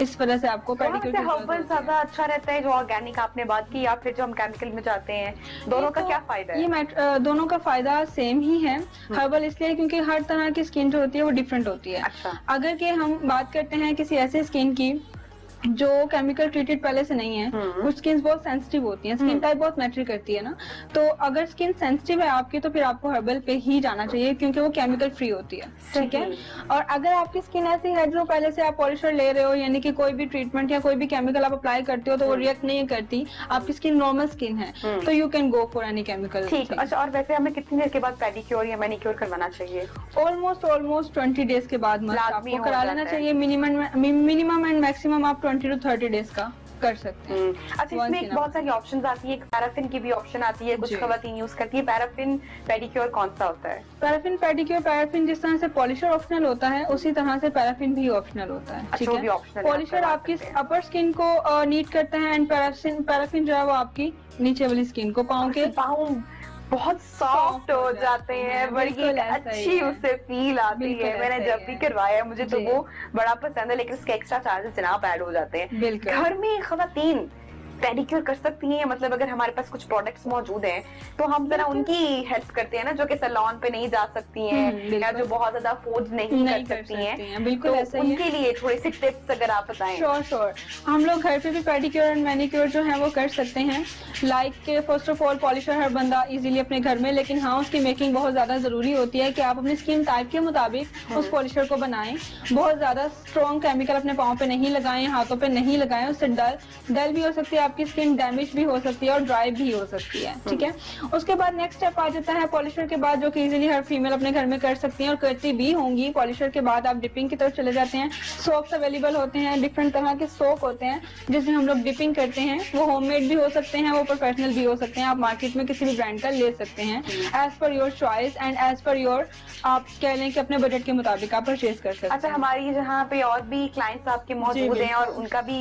इस वजह से आपको पेडिक्योर हर्बल ज्यादा अच्छा रहता है, जो ऑर्गेनिक आपने बात की, या फिर जो हम केमिकल में जाते हैं, दोनों का क्या फायदा है? ये दोनों का फायदा सेम ही है। हर्बल इसलिए क्योंकि हर तरह की स्किन जो होती है वो डिफरेंट होती है। अच्छा। अगर कि हम बात करते हैं किसी ऐसे स्किन की जो केमिकल ट्रीटेड पहले से नहीं है, कुछ स्किन बहुत सेंसिटिव होती है, स्किन टाइप बहुत मैटर करती है ना, तो अगर स्किन सेंसिटिव है आपकी तो फिर आपको हर्बल पे ही जाना चाहिए, क्योंकि वो केमिकल फ्री होती है, ठीक है। और अगर आपकी स्किन ऐसी है जो पहले से आप पॉलिशर ले रहे हो, यानी कि कोई भी ट्रीटमेंट या कोई भी केमिकल आप अप्लाई करते हो तो वो रिएक्ट नहीं करती, आपकी स्किन नॉर्मल स्किन है, तो you can go for any chemical. ठीक। अच्छा, और वैसे हमें कितनी देर के बाद पेडिक्योर या मैनिक्योर करवाना चाहिए? ऑलमोस्ट 20 डेज के बाद आपको करा लेना चाहिए। मिनिमम एंड मैक्सिमम आप 20 to 30 डेज का कर सकते हैं। अच्छा, इसमें एक बहुत सारी ऑप्शंस आती है, पैराफिन की भी ऑप्शन आती है, कुछ खवातीन यूज करती है। पैराफिन पेडिक्योर कौन सा होता है? पैराफिन पेडिक्योर, पैराफिन जिस तरह से पॉलिशर ऑप्शनल होता है उसी तरह से पैराफिन भी ऑप्शनल होता है, ठीक है। पॉलिशर आपकी अपर स्किन को नीट करता है एंड पैराफिन जो है वो आपकी नीचे वाली स्किन को, पाँव के बहुत सॉफ्ट हो जाते हैं, बड़ी अच्छी उससे फील आती है। मैंने जब भी करवाया मुझे तो वो बड़ा पसंद है, लेकिन उसके एक्स्ट्रा चार्जेस जनाब ऐड हो जाते हैं। घर में खवातीन पेडिक्योर कर सकती हैं, मतलब अगर हमारे पास कुछ प्रोडक्ट्स मौजूद हैं तो हम जरा उनकी हेल्प करते हैं ना, जो कि सैलून पे नहीं जा सकती हैं या जो बहुत ज्यादा अफोर्ड नहीं कर सकती हैं, बिल्कुल तो उनके लिए थोड़े से टिप्स अगर आप बताएं। श्योर हम लोग घर पे भी पेडिक्योर एंड मैनिक्योर जो है वो कर सकते हैं। Like first of all polisher हर बंदा इजीली अपने घर में, लेकिन हाँ उसकी मेकिंग बहुत ज्यादा जरूरी होती है कि आप अपनी स्किन टाइप के मुताबिक उस पॉलिशर को बनाएं। बहुत ज्यादा स्ट्रॉन्ग केमिकल अपने पाँव पे नहीं लगाएं, हाथों पे नहीं लगाएं, उससे डल भी हो सकती है, आपकी स्किन डैमेज भी हो सकती है और ड्राई भी हो सकती है, ठीक है। उसके बाद नेक्स्ट स्टेप आ जाता है पॉलिशर के बाद, जो कि इजीली हर फीमेल अपने घर में कर सकती हैं और करती भी होंगी। पॉलिशर के बाद आप डिपिंग की तरफ चले जाते हैं। सोप्स अवेलेबल होते हैं, डिफरेंट तरह के सोप होते हैं जिसमें हम लोग डिपिंग करते हैं। वो होममेड भी हो सकते हैं, वो प्रोफेशनल भी हो सकते हैं, आप मार्केट में किसी भी ब्रांड का ले सकते हैं as per your choice and as per your, आप कह लें कि अपने बजट के मुताबिक आप परचेज कर सकते हैं। अच्छा, हमारी जहाँ पे और भी क्लाइंट्स आपके मौजूद हैं और उनका भी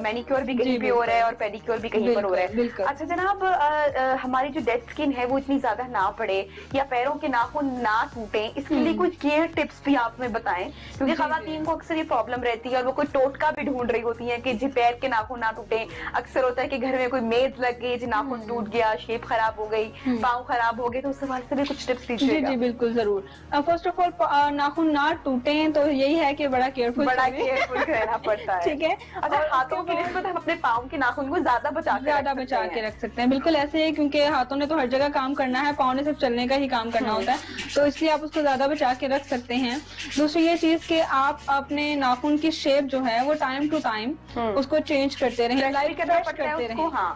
मैनिक्योर भी कहीं पे हो रहा है और पेडिक्योर भी कहीं पर हो रहा है। अच्छा जनाब, हमारी जो डेड स्किन है वो इतनी ज्यादा ना पड़े या पैरों के नाखून ना टूटे, इसके लिए कुछ केयर टिप्स भी आप हमें बताएं, क्योंकि खवातीन को अक्सर ये प्रॉब्लम रहती है और वो कोई टोटका भी ढूंढ रही होती है कि जी पैर के नाखून ना टूटे। अक्सर होता है कि घर में कोई मेज लग गई, जी नाखून टूट गया, शेप खराब हो गई, पाँव खराब हो गए, तो उस सवाल से भी कुछ टिप्स दीजिएगा। जी बिल्कुल जरूर। फर्स्ट ऑफ ऑल नाखून ना टूटे तो यही है कि बड़ा केयरफुल रहना पड़ता है, ठीक है। अच्छा, हाथों की निस्बत हम अपने पाँव के नाखून को ज्यादा बचा के रख सकते हैं। बिल्कुल ऐसे ही, क्योंकि हाथों ने तो हर जगह काम करना है, पाँव ने सिर्फ चलने का ही काम करना होता है, तो इसलिए आप उसको ज्यादा बचा के रख सकते हैं। दूसरी ये चीज कि आप अपने नाखून की शेप जो है वो टाइम टू टाइम उसको चेंज करते रहें,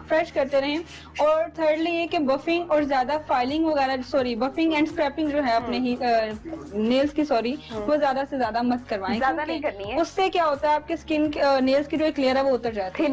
फ्रेश करते रहें। और थर्डली ये कि बफिंग और ज्यादा फाइलिंग वगैरह, बफिंग एंड स्क्रैपिंग जो है अपने ही नेल्स की वो ज्यादा से ज्यादा मत करवाएं, ज्यादा नहीं करनी है। उससे क्या होता है आपके स्किन नेल्स की जो एक लेयर है वो उतर जाती है,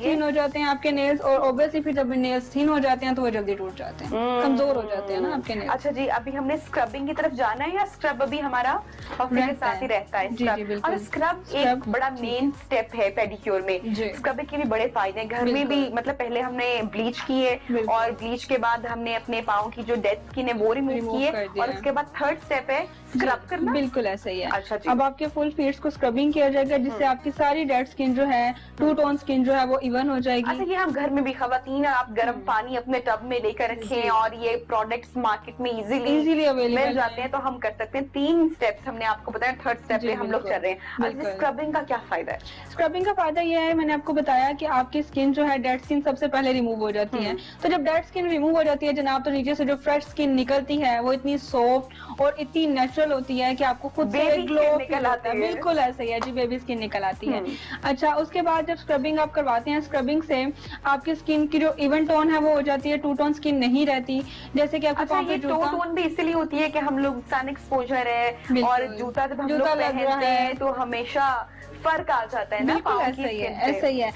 थिन हो जाते हैं आपके नेल्स। और ऑब्वियसली फिर जब नेल्स थिन हो जाते हैं तो वो जल्दी टूट जाते हैं, कमजोर हो जाते हैं ना आपके नेल्स। अच्छा जी, अभी हमने स्क्रबिंग की तरफ जाना है या स्क्रब अभी हमारा हफ्ते के साथ ही रहता है? और स्क्रब एक बड़ा मेन स्टेप है पेडिक्योर में। स्क्रबिंग के भी बड़े फायदे हैं। घर में भी मतलब पहले हमने ब्लीच की है और ब्लीच के बाद हमने अपने पाँव की जो डेड स्किन है वो रिमूव की है, और उसके बाद थर्ड स्टेप है स्क्रब करना। बिल्कुल ऐसा ही है। अच्छा जी। अब आपके फुल फीट्स को स्क्रबिंग किया जाएगा, जिससे आपकी सारी डेड स्किन जो है, टू टोन स्किन जो है वो इवन हो जाएगी। अच्छा, ये हम घर में भी खवातीन आप गर्म पानी अपने टब में लेकर रखें और ये प्रोडक्ट्स मार्केट में इजीली अवेलेबल मिल जाते हैं, तो हम कर सकते हैं। 3 स्टेप्स हमने आपको बताया, थर्ड स्टेप पे हम लोग चल रहे हैं। स्क्रबिंग का क्या फायदा है? स्क्रबिंग का फायदा ये है, मैंने आपको बताया कि आपकी स्किन जो है डेड स्किन सबसे पहले रिमूव हो जाती है। तो जब डेड स्किन रिमूव हो जाती है जनाब, तो नीचे से जो फ्रेश स्किन निकलती है वो इतनी सॉफ्ट और इतनी नेचुरल होती है कि आपको खुद से ग्लो फील आता है। बिल्कुल ऐसा ही है जी, बेबी स्किन निकल आती है। अच्छा, उसके बाद जब स्क्रबिंग आप करवाते हैं, स्क्रबिंग से आपकी स्किन की जो इवन टोन है वो हो जाती है, टू टोन स्किन नहीं रहती। जैसे कि आपके पाँव पे टू टोन भी इसलिए होती है कि हम लोग सन एक्सपोजर है और जूता जब हम लोग पहनते हैं तो हमेशा फर्क आ जाता है ना। बिल्कुल ऐसा ही है।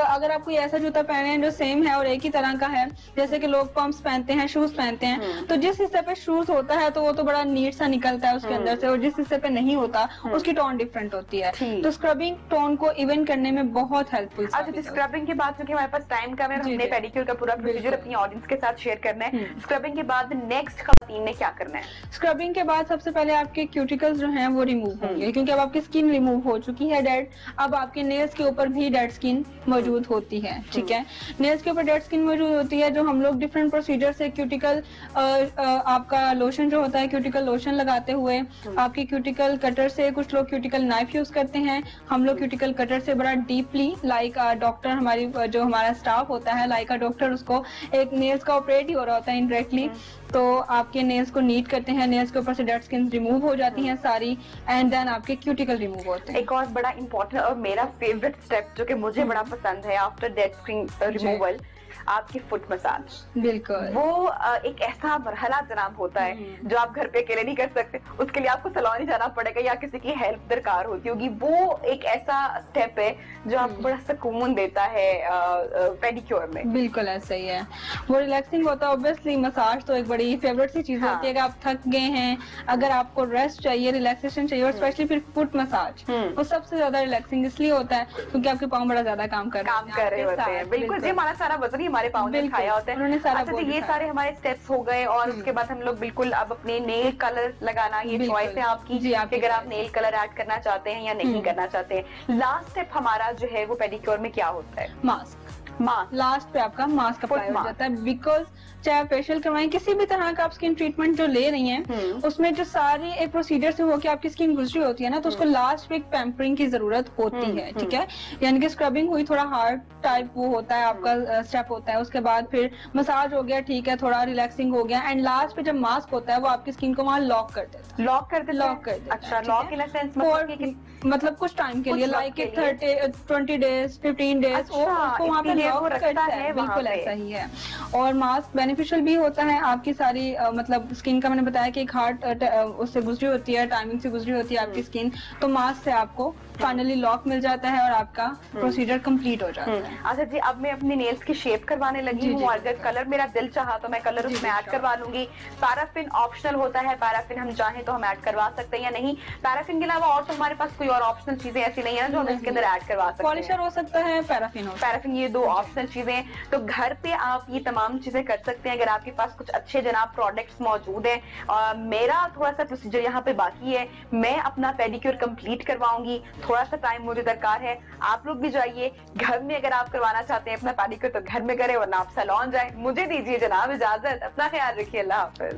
अगर आप कोई ऐसा जूता पहने हैं जो सेम है और एक ही तरह का है, जैसे कि लोग पम्प्स पहनते हैं, शूज पहनते हैं, तो जिस हिस्से पे शूज होता है तो वो तो बड़ा नीट सा निकलता है उसके अंदर से, और जिस हिस्से पे नहीं होता उसकी टोन डिफरेंट होती है। तो स्क्रबिंग टोन को इवन करने में बहुत हेल्पफुल। अच्छा, स्क्रबिंग के बाद क्योंकि हमारे पास टाइम कम है, हमने पेडिक्योर का पूरा प्रोसीजर अपनी ऑडियंस के साथ शेयर करना है। स्क्रबिंग के बाद नेक्स्ट खवातीन ने क्या करना है? स्क्रबिंग के बाद सबसे पहले आपके क्यूटिकल्स जो हैं वो रिमूव होंगे, क्योंकि अब आपकी स्किन रिमूव हो चुकी है डेड। अब आपके नेल्स के ऊपर भी डेड स्किन मौजूद होती है, ठीक है। नेल्स के ऊपर डेड स्किन मौजूद होती है, जो हम लोग डिफरेंट प्रोसीजर से क्यूटिकल आपका लोशन जो होता है, क्यूटिकल लोशन लगाते हुए आपकी क्यूटिकल कटर से, कुछ लोग क्यूटिकल नाइफ यूज करते हैं, हम लोग क्यूटिकल कटर से बड़ा डीपली लाइक डॉक्टर, हमारी जो हमारा स्टाफ होता है लाइक डॉक्टर, उसको एक नेल्स का ऑपरेट ही हो रहा होता है इनडायरेक्टली, तो आपके नेल्स को नीट करते हैं, नेल्स के ऊपर से डेड स्किन रिमूव हो जाती हैं सारी, एंड देन आपके क्यूटिकल रिमूव होते हैं। एक और बड़ा इंपॉर्टेंट और मेरा फेवरेट स्टेप जो कि मुझे बड़ा पसंद है आफ्टर डेड स्किन रिमूवल, आपकी फुट मसाज। बिल्कुल, वो एक ऐसा मरहला जनाब होता है जो आप घर पे अकेले नहीं कर सकते, उसके लिए आपको सैलून ही जाना पड़ेगा या किसी की हेल्प दरकार होती होगी। वो एक ऐसा स्टेप है जो आपको बड़ा सुकून देता है पेडिक्योर में। बिल्कुल ऐसा ही है, वो रिलैक्सिंग होता है। ऑब्वियसली मसाज तो एक बड़ी फेवरेट सी चीज होती है कि आप थक गए हैं, अगर आपको रेस्ट चाहिए, रिलैक्सेशन चाहिए, और स्पेशली फिर फुट मसाज वो सबसे ज्यादा रिलैक्सिंग इसलिए होता है क्योंकि आपके पाँव बड़ा ज्यादा काम कर रहे होते हैं। बिल्कुल जी, हमारा सारा वजन ही हमारे पाँव ने खाया होता है। अच्छा, तो ये सारे हमारे स्टेप्स हो गए, और उसके बाद हम लोग बिल्कुल अब अपने नेल कलर लगाना, ये चॉइस है आपकी कि अगर आप नेल कलर ऐड करना चाहते हैं या नहीं करना चाहते हैं। लास्ट स्टेप हमारा जो है वो पेडिक्योर में क्या होता है? मास्क। लास्ट पे आपका मास्क अप्लाई हो जाता है, बिकॉज चाहे फेशियल करवाएं, किसी भी तरह का आप स्किन ट्रीटमेंट जो ले रही हैं, उसमें जो सारी एक प्रोसीजर से होकर आपकी स्किन गुजरी होती है ना, तो उसको लास्ट में एक पैम्परिंग की जरूरत होती है, ठीक है। यानी कि स्क्रबिंग हुई, थोड़ा हार्ड टाइप वो होता है आपका स्टेप होता है, उसके बाद फिर मसाज हो गया, ठीक है, थोड़ा रिलैक्सिंग हो गया, एंड लास्ट पे जब मास्क होता है वो आपकी स्किन को वहाँ लॉक कर देता है। लॉक कर देता। अच्छा, लॉक इन सेंस मतलब कुछ टाइम के लिए, लाइक 20 डेज 15 डेज उसको वहाँ पे लॉक करता है। बिल्कुल ऐसा ही है। और मास्क बेनिफिशियल भी होता है, आपकी सारी मतलब स्किन का मैंने बताया कि एक हार्ट उससे गुजरी होती है, टाइमिंग से गुजरी होती है आपकी स्किन, तो मास्क से आपको फाइनली लॉक मिल जाता है और आपका प्रोसीजर कंप्लीट हो जाता है। अच्छा जी, अब मैं अपनी नेल्स की शेप करवाने लगी हूँ, अगर कलर मेरा दिल चाहा तो मैं कलर उसमें ऐड करवा लूंगी। पैराफिन ऑप्शनल होता है, पैराफिन हम चाहें तो हम ऐड करवा सकते हैं या नहीं। पैराफिन के अलावा और तो हमारे पास कोई और ऑप्शनल चीजें ऐसी नहीं है जो हम इसके अंदर ऐड करवा सकते हैं। पॉलिशर हो सकता है, पैराफिन, ये 2 ऑप्शनल चीजें। तो घर पे आप ये तमाम चीजें कर सकते हैं अगर आपके पास कुछ अच्छे जनाब प्रोडक्ट्स मौजूद हैं। मेरा थोड़ा सा प्रोसीजर यहाँ पे बाकी है, मैं अपना पेडिक्योर कंप्लीट करवाऊंगी, थोड़ा सा टाइम मुझे दरकार है। आप लोग भी जाइए घर में, अगर आप करवाना चाहते हैं अपना पेडिक्योर तो घर में करें, वरना आप सैलून जाएं। मुझे दीजिए जनाब इजाजत, अपना ख्याल रखिए, अल्लाह हाफिज।